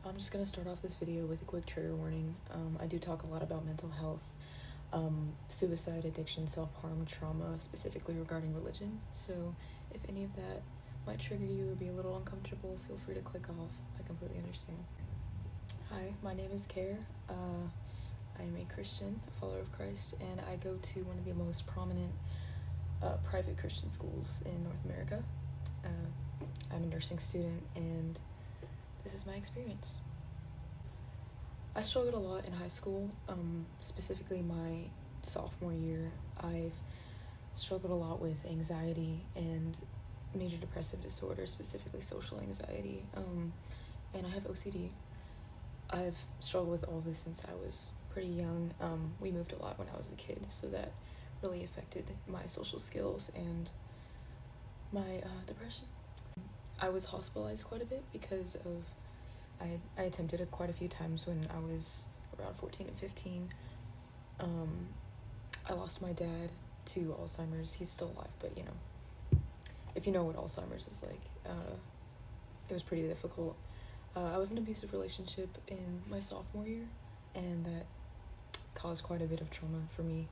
I'm just gonna start off this video with a quick trigger warning. I do talk a lot about mental health, suicide, addiction, self-harm, trauma, specifically regarding religion. So if any of that might trigger you or be a little uncomfortable, feel free to click off. I completely understand. Hi, my name is Care. I am a Christian, a follower of Christ, and I go to one of the most prominent private Christian schools in North America. I'm a nursing student, and this is my experience. I struggled a lot in high school, specifically my sophomore year. I've struggled a lot with anxiety and major depressive disorder, specifically social anxiety, and I have OCD. I've struggled with all this since I was pretty young. We moved a lot when I was a kid, so that really affected my social skills and my depression. I was hospitalized quite a bit because of I attempted it quite a few times when I was around 14 and 15. I lost my dad to Alzheimer's. He's still alive, but if you know what Alzheimer's is like, it was pretty difficult. I was in an abusive relationship in my sophomore year, and that caused quite a bit of trauma for me.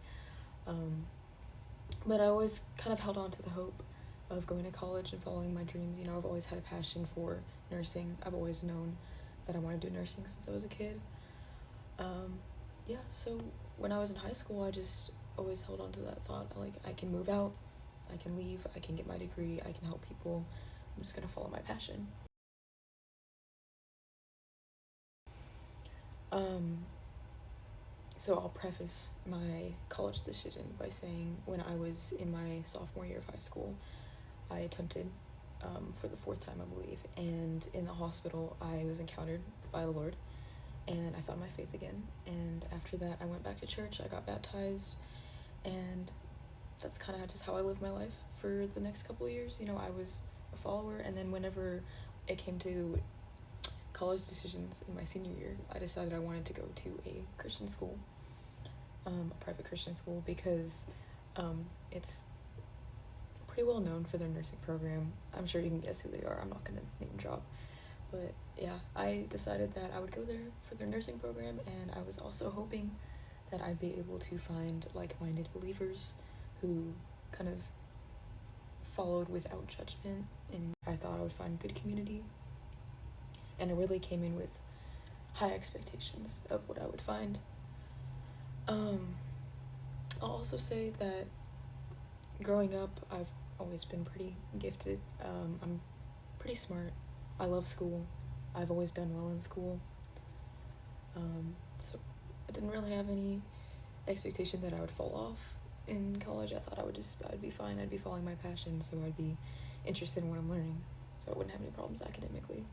But I always kind of held on to the hope of going to college and following my dreams. I've always had a passion for nursing. I've always known that I want to do nursing since I was a kid. So when I was in high school, I just always held on to that thought, like, I can move out, I can leave, I can get my degree, I can help people. I'm just gonna follow my passion. So I'll preface my college decision by saying when I was in my sophomore year of high school, I attempted for the fourth time, I believe, and in the hospital I was encountered by the Lord, and I found my faith again. And after that, I went back to church, I got baptized, and that's kind of just how I lived my life for the next couple of years. I was a follower, and then whenever it came to college decisions in my senior year, I decided I wanted to go to a Christian school, a private Christian school, because it's pretty well known for their nursing program. I'm sure you can guess who they are. I'm not gonna name drop, but yeah, I decided that I would go there for their nursing program, and I was also hoping that I'd be able to find like-minded believers who kind of followed without judgment, and I thought I would find good community, and I really came in with high expectations of what I would find. I'll also say that growing up, I've always been pretty gifted. I'm pretty smart. I love school. I've always done well in school. So I didn't really have any expectation that I would fall off in college. I thought I'd be fine. I'd be following my passion, so I'd be interested in what I'm learning, so I wouldn't have any problems academically.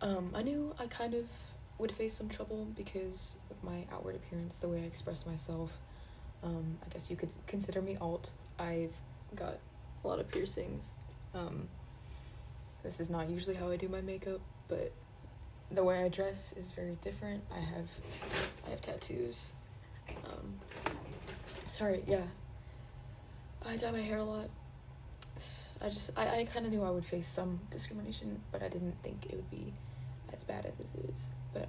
I knew I kind of would face some trouble because of my outward appearance, the way I express myself. I guess you could consider me alt. I've got a lot of piercings. This is not usually how I do my makeup, but the way I dress is very different. I have tattoos. I dye my hair a lot. I kind of knew I would face some discrimination, but I didn't think it would be as bad as it is. But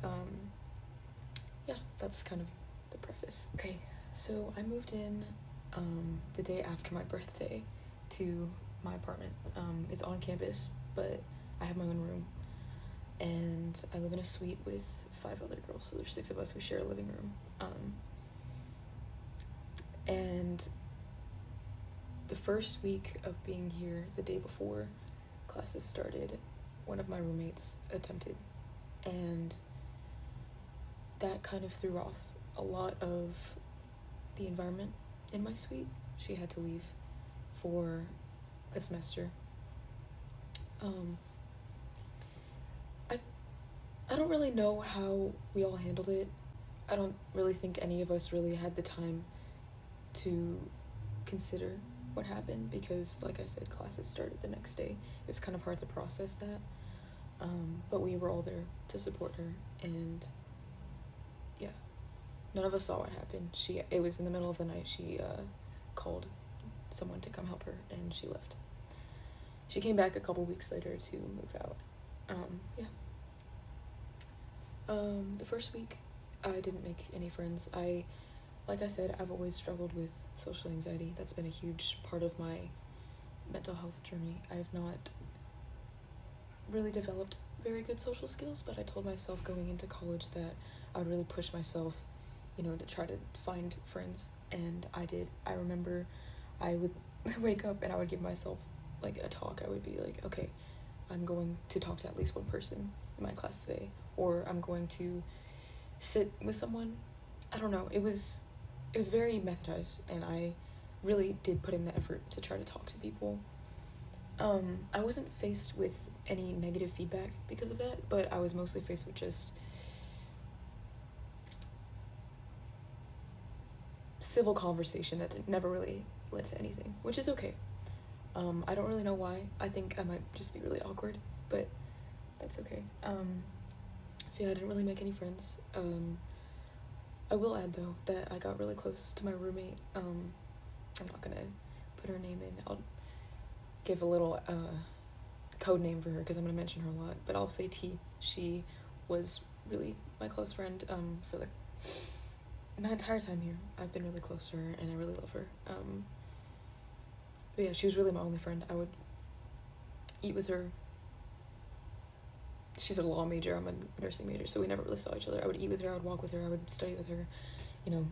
that's kind of the preface. Okay, so I moved in the day after my birthday to my apartment. It's on campus, but I have my own room, and I live in a suite with 5 other girls, so there's 6 of us. We share a living room. And the first week of being here, the day before classes started, one of my roommates attempted, and that kind of threw off a lot of the environment in my suite. She had to leave for the semester. I don't really know how we all handled it. I don't really think any of us really had the time to consider what happened because, like I said, classes started the next day. It was kind of hard to process that, but we were all there to support her, and yeah, none of us saw what happened. It was in the middle of the night. She called someone to come help her, and she left. She came back a couple weeks later to move out. The first week, I didn't make any friends. Like I said, I've always struggled with social anxiety. That's been a huge part of my mental health journey. I have not really developed very good social skills, but I told myself going into college that I would really push myself, to try to find friends, and I did. I remember I would wake up and I would give myself like a talk. I would be like, okay, I'm going to talk to at least one person in my class today, or I'm going to sit with someone. I don't know. It was very methodized, and I really did put in the effort to try to talk to people. I wasn't faced with any negative feedback because of that, but I was mostly faced with just civil conversation that never really led to anything, which is okay. I don't really know why. I think I might just be really awkward, but that's okay. So yeah, I didn't really make any friends. I will add though that I got really close to my roommate. I'm not gonna put her name in. I'll give a little code name for her because I'm gonna mention her a lot, but I'll say T. She was really my close friend for my entire time here. I've been really close to her and I really love her. But yeah, she was really my only friend. I would eat with her. She's a law major, I'm a nursing major, so we never really saw each other. I would eat with her, I would walk with her, I would study with her.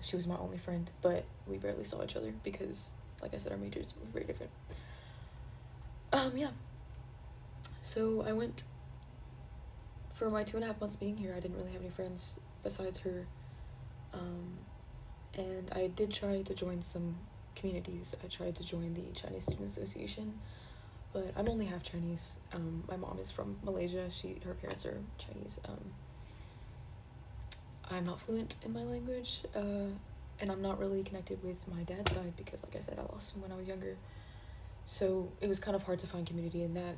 She was my only friend, but we barely saw each other because, like I said, our majors were very different. Yeah. So I went, for my 2.5 months being here, I didn't really have any friends besides her. And I did try to join some communities. I tried to join the Chinese Student Association, but I'm only half Chinese. My mom is from Malaysia. Her parents are Chinese. I'm not fluent in my language, and I'm not really connected with my dad's side because, like I said, I lost him when I was younger. So it was kind of hard to find community in that.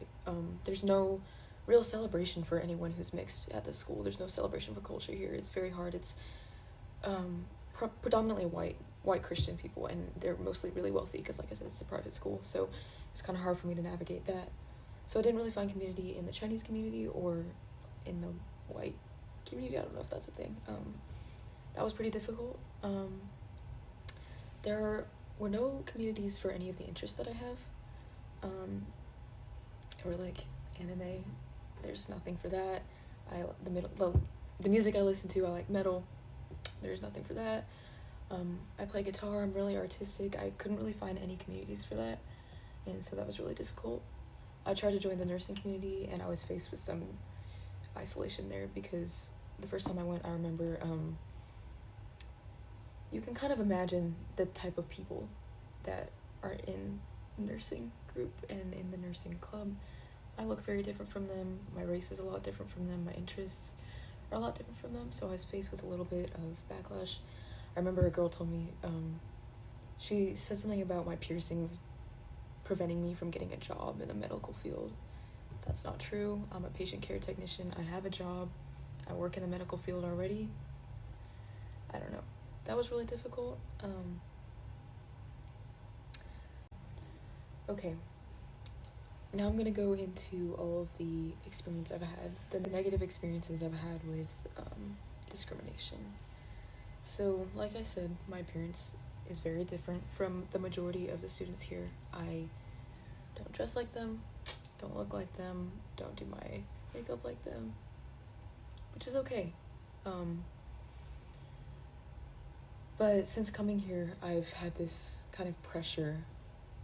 There's no real celebration for anyone who's mixed at the school. There's no celebration for culture here. It's very hard. It's predominantly white Christian people, and they're mostly really wealthy because, like I said, it's a private school. So it's kind of hard for me to navigate that. So I didn't really find community in the Chinese community or in the white community. I don't know if that's a thing. That was pretty difficult. There were no communities for any of the interests that I have. Or like anime. There's nothing for that. The music I listen to, I like metal. There's nothing for that. I play guitar. I'm really artistic. I couldn't really find any communities for that, and so that was really difficult. I tried to join the nursing community, and I was faced with some isolation there because the first time I went, I remember you can kind of imagine the type of people that are in the nursing group and in the nursing club. I look very different from them. My race is a lot different from them. My interests are a lot different from them, so I was faced with a little bit of backlash. I remember a girl told me, she said something about my piercings preventing me from getting a job in the medical field. That's not true. I'm a patient care technician. I have a job. I work in the medical field already. I don't know. That was really difficult. Okay. Now I'm gonna go into all of the experience I've had, the negative experiences I've had with discrimination. So, like I said, my appearance is very different from the majority of the students here. I don't dress like them, don't look like them, don't do my makeup like them, which is okay. But since coming here, I've had this kind of pressure,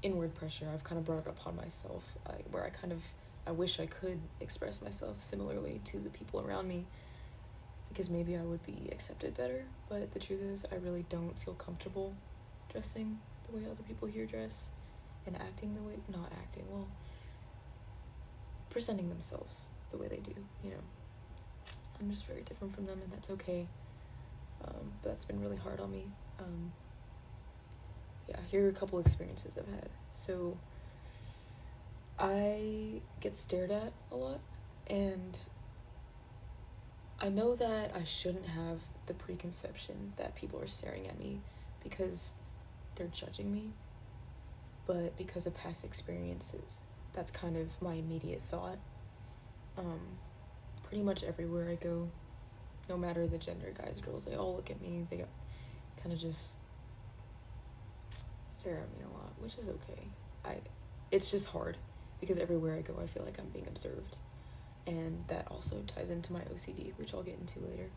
inward pressure. I've kind of brought it upon myself, where I wish I could express myself similarly to the people around me, because maybe I would be accepted better. But the truth is, I really don't feel comfortable dressing the way other people here dress, and presenting themselves the way they do, I'm just very different from them, and that's okay. But that's been really hard on me. Yeah, here are a couple experiences I've had. So I get stared at a lot, and I know that I shouldn't have the preconception that people are staring at me because they're judging me, but because of past experiences, that's kind of my immediate thought. Pretty much everywhere I go, no matter the gender, guys, girls, they all look at me. They kind of just stare at me a lot, which is okay. It's just hard because everywhere I go, I feel like I'm being observed, and that also ties into my OCD, which I'll get into later.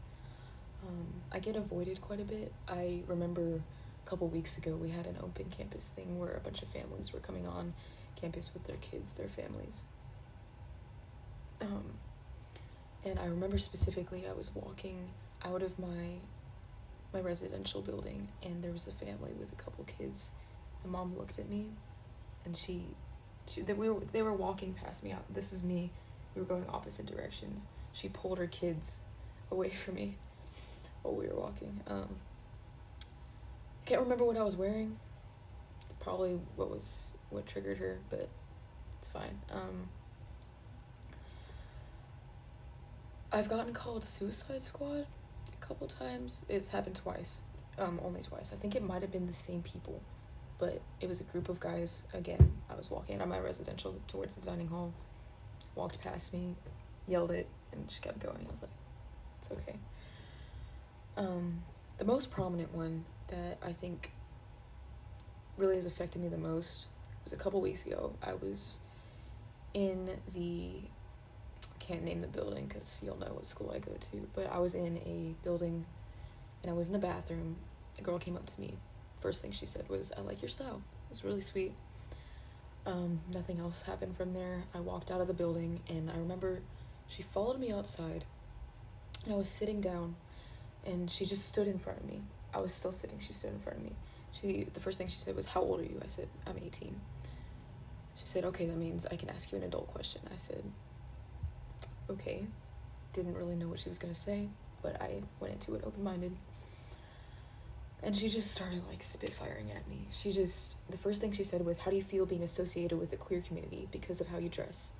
I get avoided quite a bit. I remember a couple weeks ago we had an open campus thing where a bunch of families were coming on campus with their kids, their families. And I remember specifically I was walking out of my residential building, and there was a family with a couple kids. My mom looked at me, and they were walking past me. This is me. We were going opposite directions. She pulled her kids away from me while we were walking. Can't remember what I was wearing. Probably what triggered her, but it's fine. I've gotten called Suicide Squad a couple times. It's happened twice. Only twice. I think it might have been the same people, but it was a group of guys. Again, I was walking out of my residential towards the dining hall, walked past me, yelled it, and just kept going. I was like, it's okay. The most prominent one that I think really has affected me the most was a couple weeks ago. I was in I can't name the building because you'll know what school I go to, but I was in a building and I was in the bathroom. A girl came up to me. First thing she said was, "I like your style." It was really sweet. Nothing else happened from there. I walked out of the building, and I remember she followed me outside, and I was sitting down, and she just stood in front of me. I was still sitting. She stood in front of me. The first thing she said was, "How old are you?" I said, "I'm 18. She said, "Okay, that means I can ask you an adult question." I said, "Okay." Didn't really know what she was gonna say, but I went into it open-minded. And she just started like spitfiring at me. The first thing she said was, "How do you feel being associated with the queer community because of how you dress?"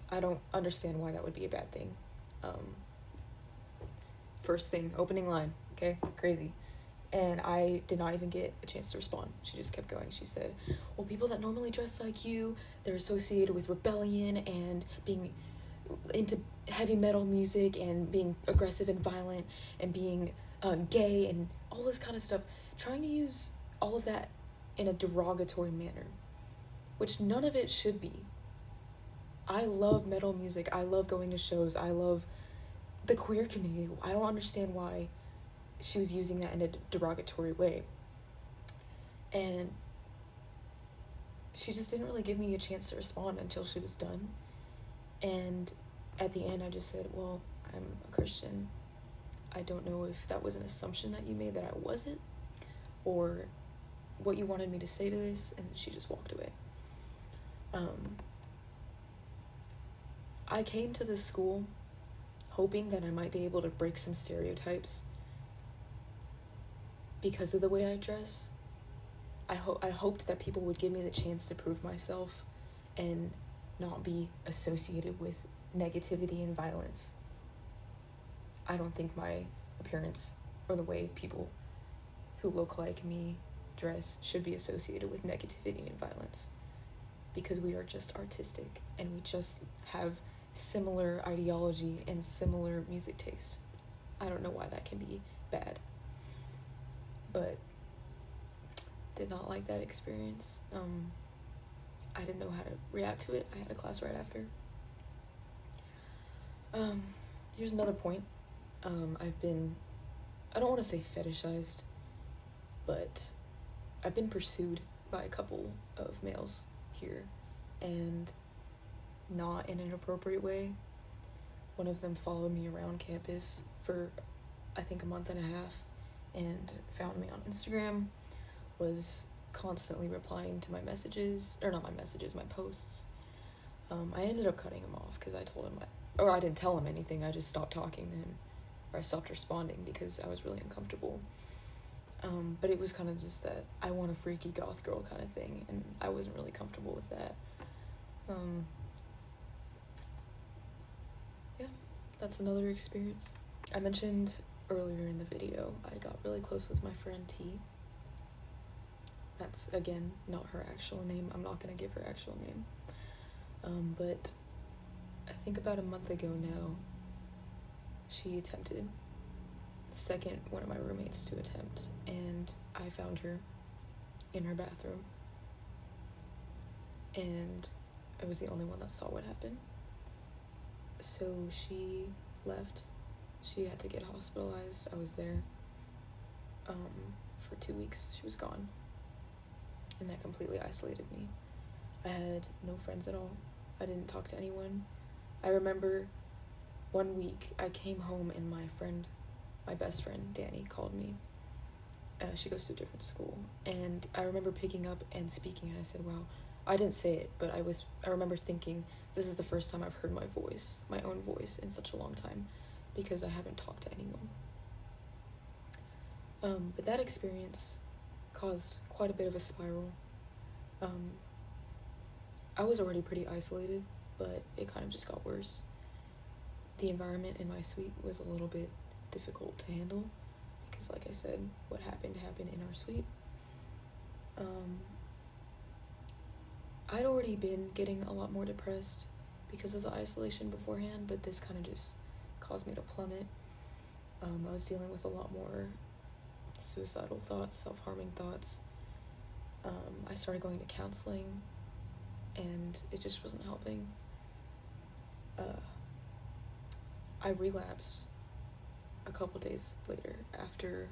I don't understand why that would be a bad thing. First thing, opening line, okay? Crazy. And I did not even get a chance to respond. She just kept going. She said, "Well, people that normally dress like you, they're associated with rebellion and being into heavy metal music and being aggressive and violent and being gay and all this kind of stuff," trying to use all of that in a derogatory manner, which none of it should be. I love metal music. I love going to shows. I love the queer community. I don't understand why she was using that in a derogatory way. And she just didn't really give me a chance to respond until she was done. And at the end, I just said, "Well, I'm a Christian. I don't know if that was an assumption that you made that I wasn't, or what you wanted me to say to this," and she just walked away. I came to this school hoping that I might be able to break some stereotypes because of the way I dress. I hoped that people would give me the chance to prove myself and not be associated with negativity and violence. I don't think my appearance or the way people who look like me dress should be associated with negativity and violence, because we are just artistic and we just have similar ideology and similar music taste. I don't know why that can be bad, but did not like that experience. I didn't know how to react to it. I had a class right after. Here's another point. I don't want to say fetishized, but I've been pursued by a couple of males here, and not in an appropriate way. One of them followed me around campus for, I think, a month and a half, and found me on Instagram, was constantly replying to my messages, or not my messages, my posts. I ended up cutting him off because I told him, I didn't tell him anything, I just stopped talking to him, or I stopped responding because I was really uncomfortable. But it was kind of just that I want a freaky goth girl kind of thing, and I wasn't really comfortable with that. Yeah, that's another experience. I mentioned earlier in the video, I got really close with my friend T. That's, again, not her actual name. I'm not gonna give her actual name. But I think about a month ago now, She attempted. Second, one of my roommates to attempt, and I found her in her bathroom, and I was the only one that saw what happened. So she left. She had to get hospitalized. I was there for 2 weeks. She was gone, and that completely isolated me. I had no friends at all. I didn't talk to anyone. I remember one week I came home and my best friend Danny, called me. She goes to a different school, and I remember picking up and speaking, and I said, wow. I didn't say it, but I remember thinking, this is the first time I've heard my own voice in such a long time, because I haven't talked to anyone. But that experience caused quite a bit of a spiral. I was already pretty isolated, but it kind of just got worse. The environment in my suite was a little bit difficult to handle, because like I said, what happened in our suite. I'd already been getting a lot more depressed because of the isolation beforehand, but this kind of just caused me to plummet. I was dealing with a lot more suicidal thoughts, self-harming thoughts. I started going to counseling, and it just wasn't helping. I relapsed a couple days later after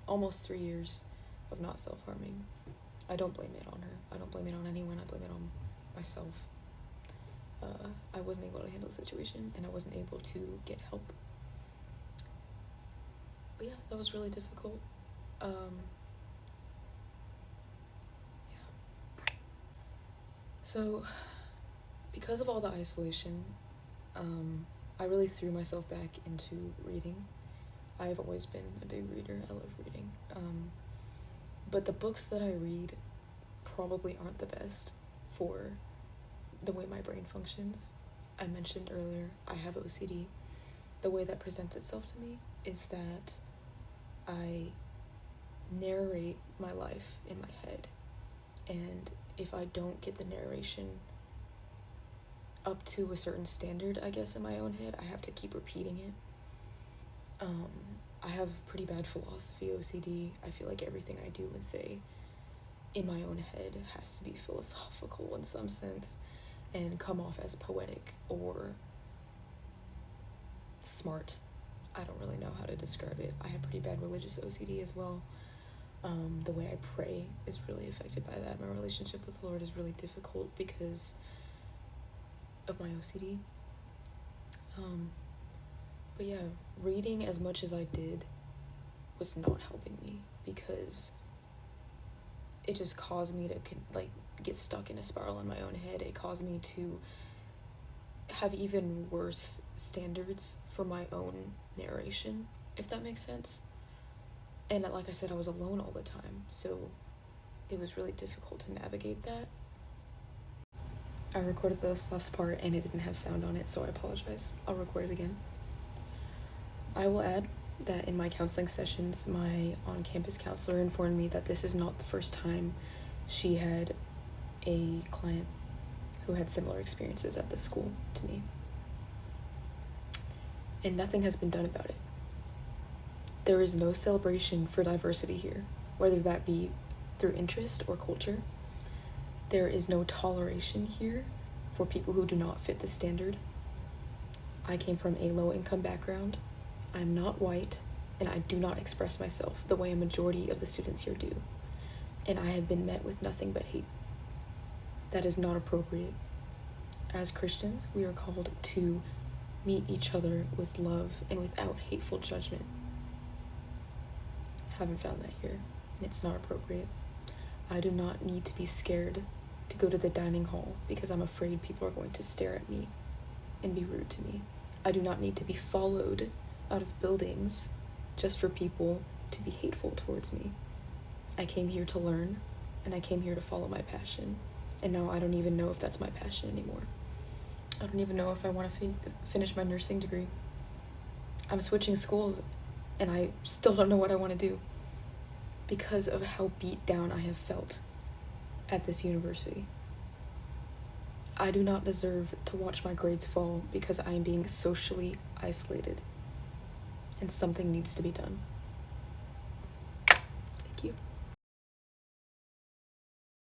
almost 3 years of not self-harming. I don't blame it on her. I don't blame it on anyone. I blame it on myself. I wasn't able to handle the situation, and I wasn't able to get help. But yeah, that was really difficult. Yeah. So, because of all the isolation, I really threw myself back into reading. I've always been a big reader. I love reading. But the books that I read probably aren't the best for the way my brain functions. I mentioned earlier, I have OCD. The way that presents itself to me is that I narrate my life in my head, and if I don't get the narration up to a certain standard, I guess, in my own head, I have to keep repeating it. I have pretty bad philosophy OCD. I feel like everything I do and say in my own head has to be philosophical in some sense and come off as poetic or smart. I don't really know how to describe it. I have pretty bad religious OCD as well. The way I pray is really affected by that. My relationship with the Lord is really difficult because of my OCD. But yeah, reading as much as I did was not helping me, because it just caused me to get stuck in a spiral in my own head. It caused me to have even worse standards for my own narration, if that makes sense. And like I said, I was alone all the time, so it was really difficult to navigate that. I recorded this last part and it didn't have sound on it, so I apologize. I'll record it again. I will add that in my counseling sessions, my on-campus counselor informed me that this is not the first time she had a client who had similar experiences at the school to me. And nothing has been done about it. There is no celebration for diversity here, whether that be through interest or culture. There is no toleration here for people who do not fit the standard. I came from a low-income background. I'm not white, and I do not express myself the way a majority of the students here do. And I have been met with nothing but hate. That is not appropriate. As Christians, we are called to meet each other with love and without hateful judgment. Haven't found that here, and it's not appropriate. I do not need to be scared to go to the dining hall because I'm afraid people are going to stare at me and be rude to me. I do not need to be followed out of buildings just for people to be hateful towards me. I came here to learn, and I came here to follow my passion, and now I don't even know if that's my passion anymore. I don't even know if I want to finish my nursing degree. I'm switching schools, and I still don't know what I want to do because of how beat down I have felt at this university. I do not deserve to watch my grades fall because I am being socially isolated. And something needs to be done. Thank you.